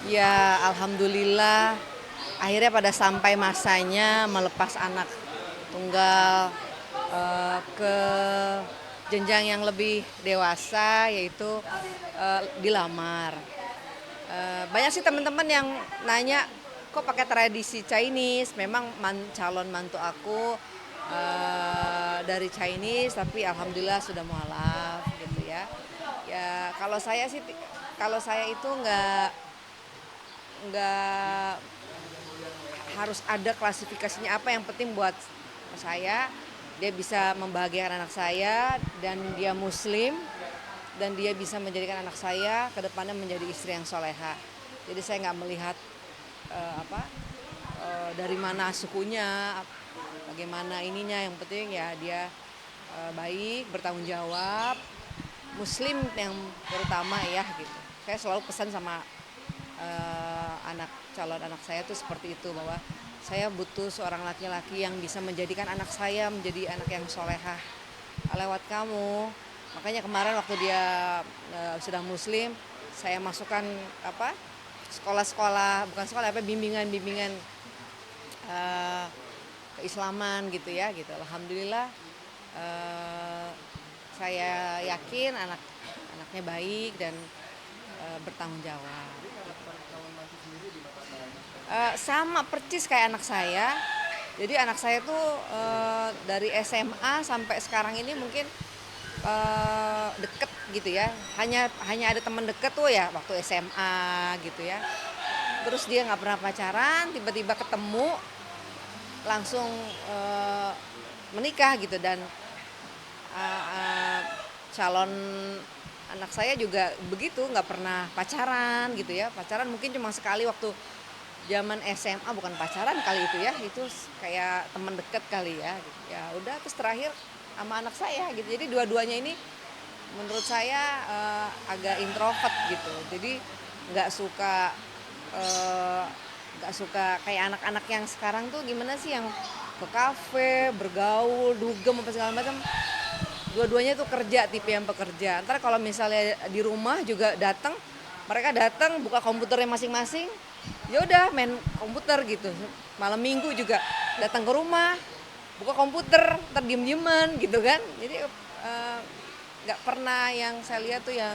Ya, alhamdulillah akhirnya pada sampai masanya melepas anak tunggal ke jenjang yang lebih dewasa yaitu dilamar. Banyak sih teman-teman yang nanya kok pakai tradisi Chinese. Memang calon mantu aku dari Chinese tapi alhamdulillah sudah mualaf gitu ya. Ya kalau saya itu nggak harus ada klasifikasinya apa, yang penting buat saya dia bisa membahagiakan anak saya dan dia muslim dan dia bisa menjadikan anak saya ke depannya menjadi istri yang soleha. Jadi saya nggak melihat dari mana sukunya, bagaimana ininya, yang penting ya dia baik, bertanggung jawab, muslim yang terutama ya gitu. Saya selalu pesan sama calon anak saya tuh seperti itu, bahwa saya butuh seorang laki-laki yang bisa menjadikan anak saya menjadi anak yang solehah lewat kamu. Makanya kemarin waktu dia sudah muslim, saya masukkan sekolah-sekolah, bukan sekolah bimbingan-bimbingan uh, keislaman gitu ya gitu. Alhamdulillah uh, saya yakin anaknya baik dan bertanggung jawab. Sama percis kayak anak saya. Jadi anak saya tuh dari SMA sampai sekarang ini mungkin deket gitu ya. Hanya ada teman deket tuh ya waktu SMA gitu ya. Terus dia nggak pernah pacaran, tiba-tiba ketemu langsung menikah gitu. Dan calon anak saya juga begitu, nggak pernah pacaran gitu ya. Pacaran mungkin cuma sekali waktu zaman SMA, bukan pacaran kali itu ya, itu kayak teman deket kali ya gitu. Ya udah, terus terakhir sama anak saya gitu. Jadi dua-duanya ini menurut saya agak introvert gitu. Jadi nggak suka eh, nggak suka kayak anak-anak yang sekarang tuh, gimana sih, yang ke kafe bergaul dugem apa segala macam. Dua-duanya tuh kerja, tipe yang pekerja. Ntar kalau misalnya di rumah juga mereka datang buka komputernya masing-masing, ya udah main komputer gitu. Malam minggu juga datang ke rumah buka komputer, ntar diem-dieman gitu kan. Jadi nggak pernah yang saya lihat tuh yang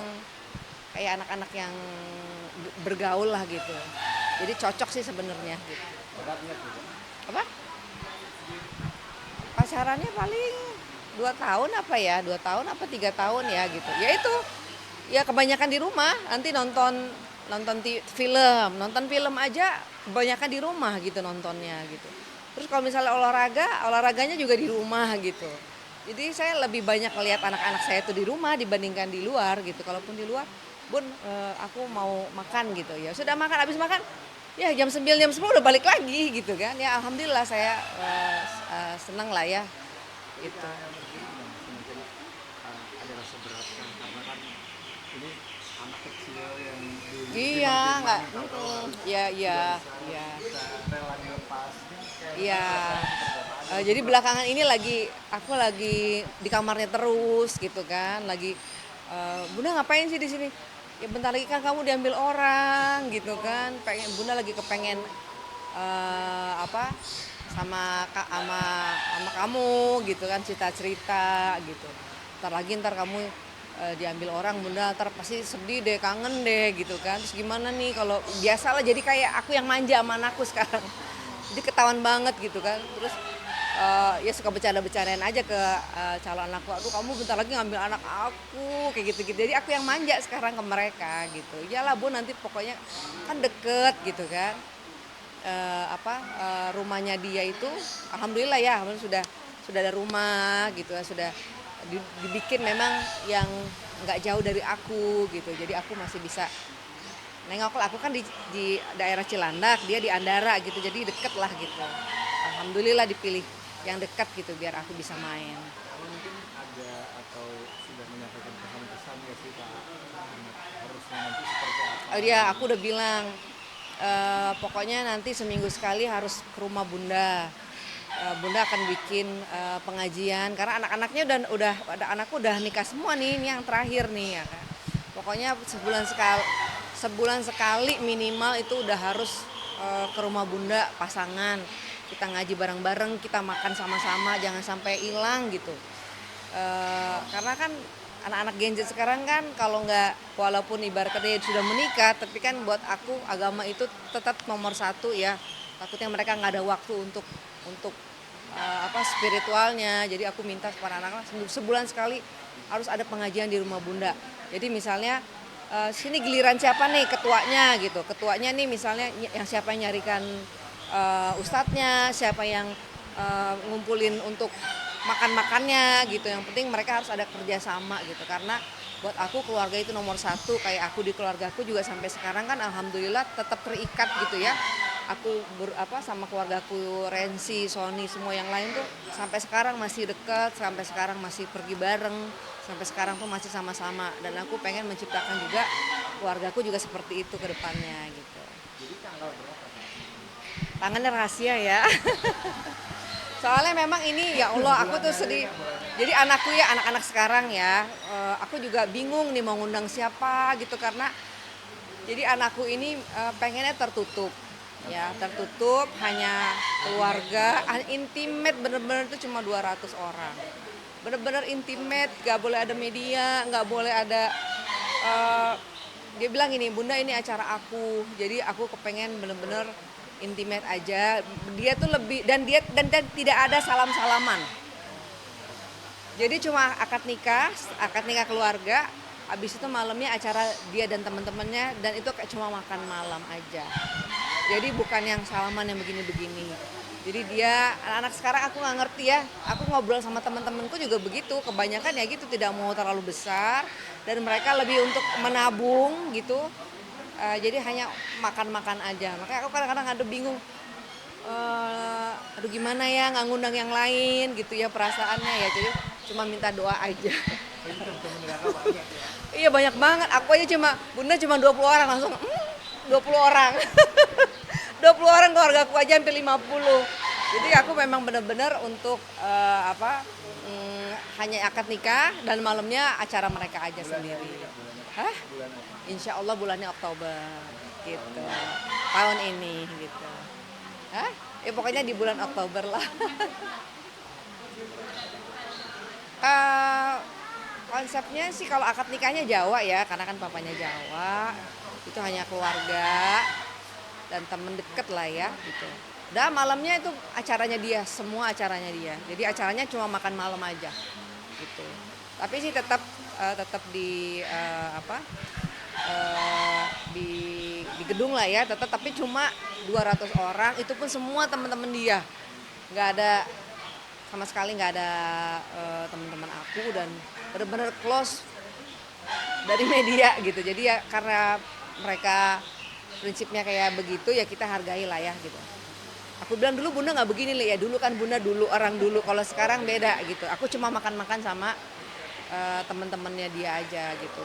kayak anak-anak yang bergaul lah gitu. Jadi cocok sih sebenarnya gitu. Apa? Pasarannya paling 2 tahun apa ya, 2 tahun apa 3 tahun ya gitu. Ya itu, ya kebanyakan di rumah. Nanti nonton nonton nonton film aja kebanyakan di rumah gitu nontonnya gitu. Terus kalau misalnya olahraganya juga di rumah gitu. Jadi saya lebih banyak melihat anak-anak saya itu di rumah dibandingkan di luar gitu. Kalaupun di luar, Bun, aku mau makan gitu. Ya sudah, makan, habis makan ya jam 9 jam 10 udah balik lagi gitu kan. Ya alhamdulillah saya senang lah ya gitu. Mungkin ada rasa berat kan karena kan ini anak kecil yang Iya, nggak, ya, tidak ya, bisa ya, rela dilepas kayak iya. seperti apa Jadi belakangan ini aku lagi di kamarnya terus gitu kan, lagi Bunda ngapain sih di sini? Ya bentar lagi kan kamu diambil orang gitu kan. Bunda lagi kepengen apa sama kamu gitu kan, cerita-cerita gitu. Ntar kamu diambil orang, Bunda ntar pasti sedih deh, kangen deh gitu kan. Terus gimana nih kalau biasalah, jadi kayak aku yang manja sama anakku sekarang. Jadi ketahuan banget gitu kan. Terus ya suka bercanda-bercandain aja ke calon anakku, aduh kamu bentar lagi ngambil anak aku kayak gitu-gitu. Jadi aku yang manja sekarang ke mereka gitu. Iyalah Bu, nanti pokoknya kan deket gitu kan. Rumahnya dia itu alhamdulillah ya, sudah ada rumah gitu ya, sudah dibikin memang yang nggak jauh dari aku gitu. Jadi aku masih bisa nengok lah. Aku kan di daerah Cilandak, dia di Andara gitu, jadi deket lah gitu. Alhamdulillah dipilih yang dekat gitu biar aku bisa main. mungkin ada atau sudah menyampaikan pesan-pesan ya sih Pak Ahmad, harusnya nanti seperti apa Dia gitu. aku udah bilang pokoknya nanti seminggu sekali harus ke rumah Bunda. Bunda akan bikin pengajian karena anak-anaknya anakku udah nikah semua nih, ini yang terakhir nih ya kan. Pokoknya sebulan sekali, sebulan sekali minimal itu udah harus ke rumah bunda pasangan, kita ngaji bareng-bareng, kita makan sama-sama, jangan sampai hilang gitu. Karena kan anak-anak Gen Z sekarang kan kalau nggak, walaupun ibaratnya dia sudah menikah, tapi kan buat aku agama itu tetap nomor satu ya. Takutnya mereka nggak ada waktu untuk spiritualnya. Jadi aku minta kepada anak-anak sebulan sekali harus ada pengajian di rumah bunda. Jadi misalnya sini giliran siapa nih ketuanya gitu. Ketuanya nih misalnya yang siapa yang nyarikan ustadznya, siapa yang ngumpulin untuk makan-makannya gitu. Yang penting mereka harus ada kerjasama gitu. Karena buat aku keluarga itu nomor satu. Kayak aku di keluarga aku juga sampai sekarang kan alhamdulillah tetap terikat gitu ya. Aku sama keluargaku, Rensi, Sony, semua yang lain tuh sampai sekarang masih dekat, sampai sekarang masih pergi bareng, sampai sekarang tuh masih sama-sama. Dan aku pengen menciptakan juga keluargaku juga seperti itu ke depannya gitu. Jadi tanggal berapa? Tangannya rahasia ya. Soalnya memang ini ya Allah aku tuh sedih. Jadi anakku ya, anak-anak sekarang ya, aku juga bingung nih mau ngundang siapa gitu karena jadi anakku ini pengennya tertutup. Ya, tertutup, hanya keluarga, intimate, bener-bener itu cuma 200 orang. Bener-bener intimate, gak boleh ada media, gak boleh ada, dia bilang gini, bunda ini acara aku, jadi aku kepengen bener-bener intimate aja. Dia tuh lebih, dan tidak ada salam-salaman. Jadi cuma akad nikah keluarga, habis itu malamnya acara dia dan teman-temannya, dan itu kayak cuma makan malam aja. Jadi bukan yang salaman yang begini-begini. Jadi dia, anak-anak sekarang aku nggak ngerti ya. Aku ngobrol sama teman-temanku juga begitu. Kebanyakan ya gitu, tidak mau terlalu besar. Dan mereka lebih untuk menabung gitu. Jadi hanya makan-makan aja. Makanya aku kadang-kadang ada bingung. Aduh gimana ya, nggak ngundang yang lain gitu ya perasaannya ya. Jadi cuma minta doa aja. Jadi teman-teman kakak banyak ya. Iya banyak banget. Aku aja bunda cuma 20 orang langsung 20 orang. 20 orang keluarga aku aja hampir 50. Jadi aku memang benar-benar untuk hanya akad nikah dan malamnya acara mereka aja sendiri. Hah? Insya Allah bulannya Oktober gitu. Tahun ini gitu. Hah? Ya pokoknya di bulan Oktober lah. Konsepnya sih kalau akad nikahnya Jawa ya, karena kan papanya Jawa. Itu hanya keluarga dan temen deket lah ya gitu. Dan malamnya itu acaranya dia, semua acaranya dia. Jadi acaranya cuma makan malam aja gitu. Tapi sih tetap di di gedung lah ya, tapi cuma 200 orang, itu pun semua teman-teman dia. Nggak ada sama sekali, nggak ada teman-teman aku, dan benar-benar close dari media gitu. Jadi ya karena mereka prinsipnya kayak begitu ya kita hargai lah ya gitu. Aku bilang dulu bunda nggak begini ya, dulu kan bunda dulu orang dulu, kalau sekarang beda gitu. Aku cuma makan-makan sama teman-temannya dia aja gitu.